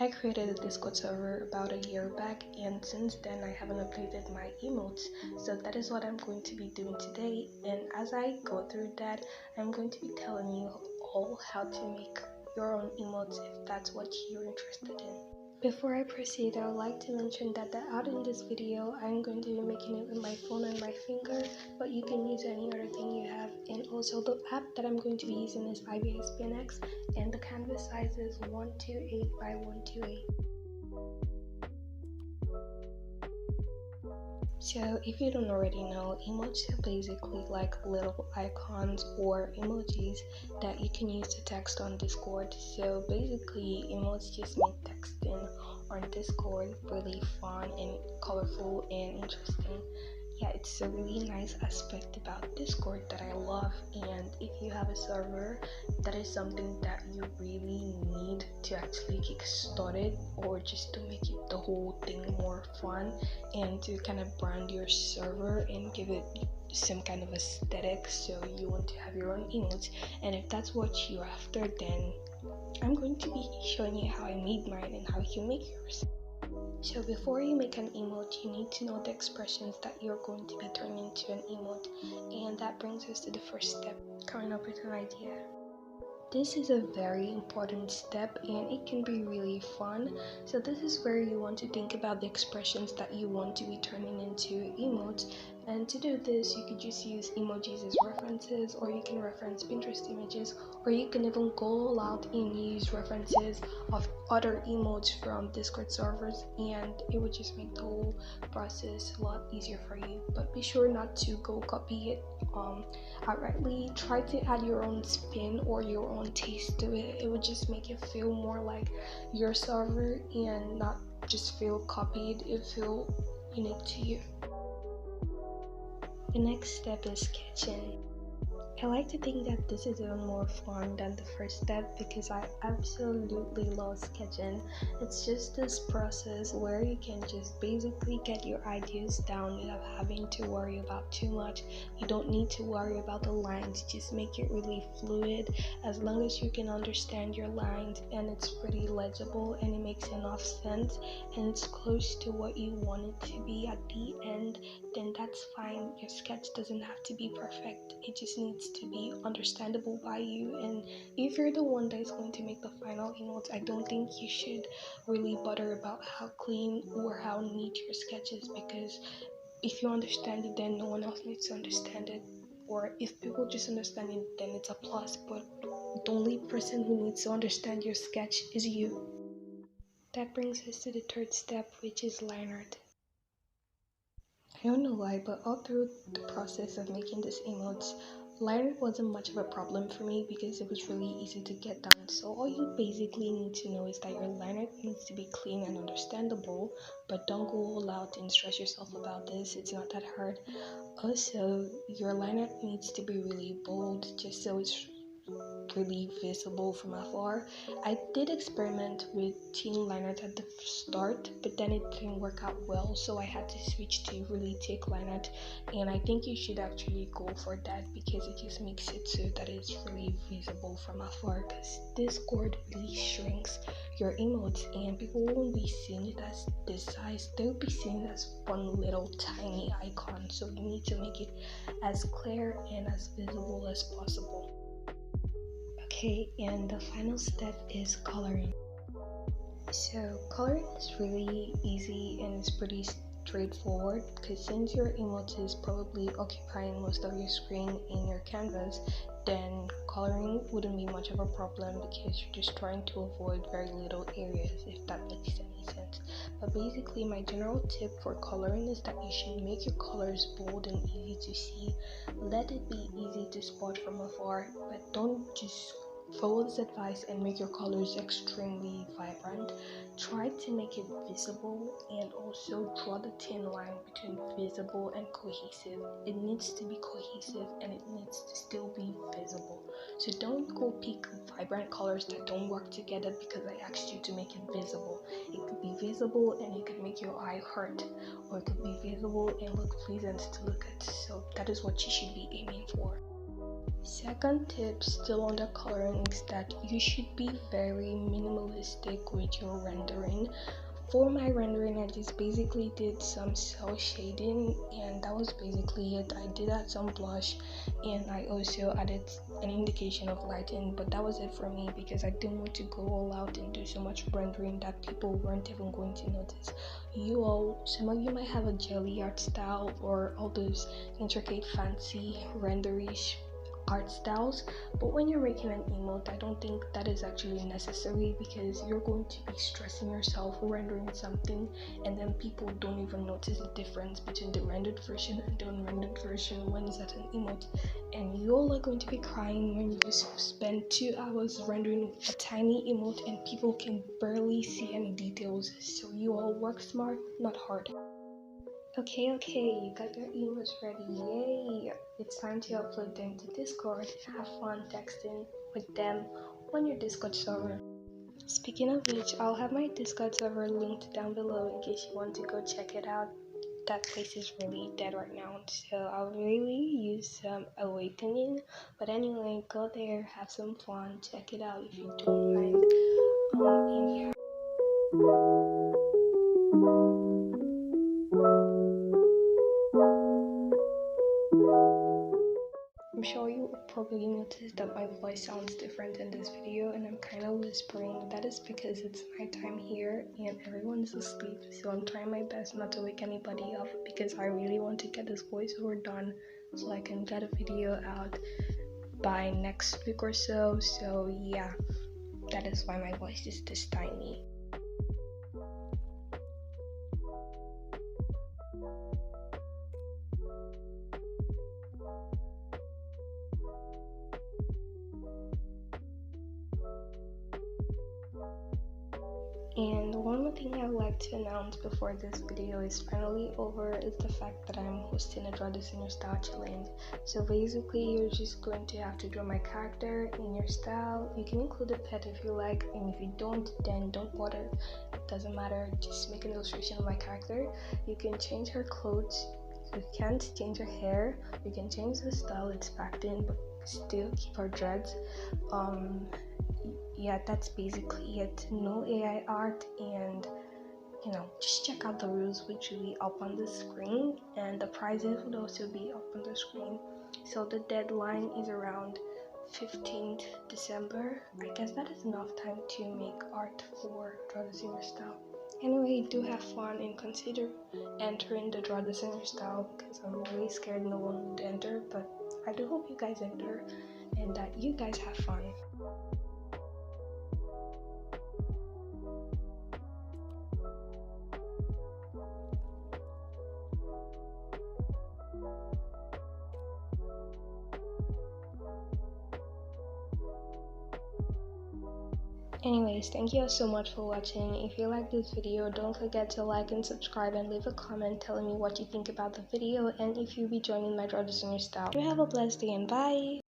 I created a Discord server about a year back, and since then I haven't updated my emotes, so that is what I'm going to be doing today. And as I go through that, I'm going to be telling you all how to make your own emotes if that's what you're interested in. Before I proceed, I would like to mention that the art in this video, I'm going to be making it with my phone and my finger, but you can use any other thing you have. And also the app that I'm going to be using is ibispaint, and the canvas size is 128 by 128. So if you don't already know, emotes are basically like little icons or emojis that you can use to text on Discord. So basically emotes just make texting on Discord really fun and colorful and interesting. Yeah, it's a really nice aspect about Discord that I love, and if you have a server, that is something that you really need to actually kick started, or just to make it the whole thing more fun and to kind of brand your server and give it some kind of aesthetic. So you want to have your own emotes, and if that's what you're after, then I'm going to be showing you how I made mine and how you make yours. So before you make an emote, you need to know the expressions that you're going to be turning into an emote, and that brings us to the first step, coming up with an idea. This is a very important step and it can be really fun. So this is where you want to think about the expressions that you want to be turning into emotes, and to do this you could just use emojis as references, or you can reference Pinterest images, or you can even go all out and use references of other emotes from Discord servers, and it would just make the whole process a lot easier for you. But be sure not to go copy it outrightly. Try to add your own spin or your own taste to it. It would just make it feel more like your server and not just feel copied. It feel unique to you. The next step is sketching. I like to think that this is even more fun than the first step because I absolutely love sketching. It's just this process where you can just basically get your ideas down without having to worry about too much. You don't need to worry about the lines, just make it really fluid. As long as you can understand your lines and it's pretty legible and it makes enough sense and it's close to what you want it to be at the end, then that's fine. Your sketch doesn't have to be perfect. It just needs to be understandable by you, and if you're the one that is going to make the final emotes, I don't think you should really bother about how clean or how neat your sketch is, because if you understand it, then no one else needs to understand it, or if people just understand it, then it's a plus, but the only person who needs to understand your sketch is you. That brings us to the third step, which is Lineart. I don't know why, but all through the process of making these emotes, Lineart wasn't much of a problem for me because it was really easy to get done. So all you basically need to know is that your Lineart needs to be clean and understandable, but don't go all out and stress yourself about this. It's not that hard. Also, your Lineart needs to be really bold just so it's really visible from afar. I did experiment with thin Lineart at the start, but then it didn't work out well, so I had to switch to really thick Lineart, and I think you should actually go for that because it just makes it so that it's really visible from afar, because Discord really shrinks your emotes and people won't be seeing it as this size. They'll be seeing it as one little tiny icon, so you need to make it as clear and as visible as possible. Okay, and the final step is coloring. So coloring is really easy and it's pretty straightforward, because since your emote is probably occupying most of your screen in your canvas, then coloring wouldn't be much of a problem because you're just trying to avoid very little areas, if that makes any sense. But basically my general tip for coloring is that you should make your colors bold and easy to see. Let it be easy to spot from afar, but don't just follow this advice and make your colors extremely vibrant. Try to make it visible and also draw the thin line between visible and cohesive. It needs to be cohesive and it needs to still be visible. So don't go pick vibrant colors that don't work together because I asked you to make it visible. It could be visible and it could make your eye hurt, or it could be visible and look pleasant to look at. So that is what you should be aiming for. Second tip, still on the coloring, is that you should be very minimalistic with your rendering. For my rendering, I just basically did some cell shading, and that was basically it. I did add some blush, and I also added an indication of lighting, but that was it for me because I didn't want to go all out and do so much rendering that people weren't even going to notice. Some of you might have a jelly art style or all those intricate fancy renderish art styles, but when you're making an emote, I don't think that is actually necessary because you're going to be stressing yourself rendering something, and then people don't even notice the difference between the rendered version and the unrendered version when it's at an emote, and you all are going to be crying when you spend 2 hours rendering a tiny emote and people can barely see any details. So you all work smart, not hard. Okay, you got your emails ready, yay! It's time to upload them to Discord and have fun texting with them on your Discord server. Speaking of which, I'll have my Discord server linked down below in case you want to go check it out. That place is really dead right now, so I'll really use some awakening. But anyway, go there, have some fun, check it out if you don't mind. And yeah. I'm sure you probably noticed that my voice sounds different in this video and I'm kind of whispering. That is because it's nighttime here and everyone's asleep, so I'm trying my best not to wake anybody up because I really want to get this voiceover done so I can get a video out by next week or so. So yeah, that is why my voice is this tiny. And one more thing I would like to announce before this video is finally over is the fact that I'm hosting a Draw This in Your Style challenge. So basically you're just going to have to draw my character in your style. You can include a pet if you like, and if you don't, then don't bother. It doesn't matter, just make an illustration of my character. You can change her clothes, you can't change her hair, you can change the style it's packed in but still keep her dreads. Yeah, that's basically it. No AI art, and just check out the rules, which will be up on the screen, and the prizes would also be up on the screen. So the deadline is around 15th December. I guess that is enough time to make art for Draw This in Your Style. Anyway, do have fun and consider entering the Draw This in Your Style because I'm really scared no one would enter, but I do hope you guys enter and that you guys have fun. Anyways, thank you so much for watching. If you like this video, don't forget to like and subscribe and leave a comment telling me what you think about the video and if you'll be joining my Draw This in Your Style. You have a blessed day and bye!